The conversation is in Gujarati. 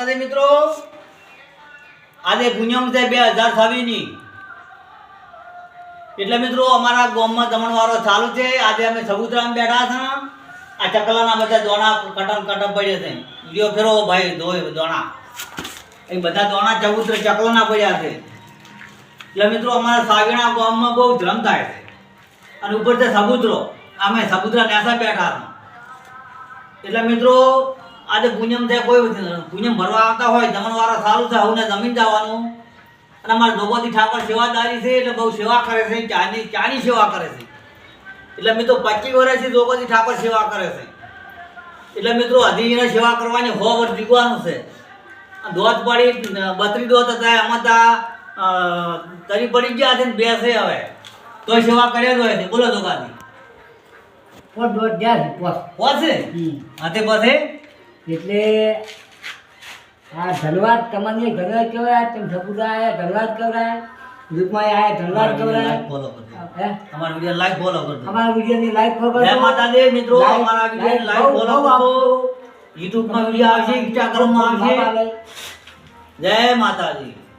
માતાજી મિત્રો, આજે પૂનમ છે 2026 ની. એટલે મિત્રો અમારા ગામમાં જમણવારો ચાલુ છે. આજે અમે સબૂતરામાં બેઠા છે. આ ચકલાના બધા દોણા કટમ પડ્યા છે. લ્યો ફેરો ભાઈ ધોય દોણા. એ બધા દોણા ચબૂતરે ચકલાના પડ્યા છે. એટલે મિત્રો અમારા સાગણા ગામમાં બહુ ધ્રમ થાય છે. અને ઉપર છે સબૂતરો. અમે સબૂતરા નેસા બેઠા છે. એટલે મિત્રો આજે પૂનમ છે, કોઈ પૂનમ ભરવા આવતા હોય જમણવારો ચાલુ છે, હવને જમીન જવાનું. અને અમારા ભગવતી ઠાકોર સેવાદારી છે, એટલે બહુ સેવા કરે છે. ચાની સેવા કરે છે. એટલે મિત્રો 25 વર્ષથી ભગવતી ઠાકોર સેવા કરે છે. એટલે મિત્રો અધીને સેવા કરવાની 100 વર્ષ જીવવાનું છે. દોત પડી 32 દોત હતા, એમાં તરી પડી ગયા છે ને બેસે હવે તો સેવા કર્યા જ હોય છે. બોલો દોકાની દોત ગયા પહોંચે હાથે પાસે. એટલે આ ધન્યવાદ તમને ધન્યવાદ કહેવાય. તમે સપુડા આવ્યા ધન્યવાદ કહેવાય, દુઃખમાં આવ્યા ધન્યવાદ કહેવાય. ફોલો કરજો, અમારા વિડિયો લાઈક ફોલો કરજો. અમારા વિડીયોની લાઈક ફોલો કરજો. જય માતાજી મિત્રો, અમારા વિડિયો લાઈક ફોલો કરજો. YouTube માં વિડિયો આવશે, Instagram માં આવશે. જય માતાજી.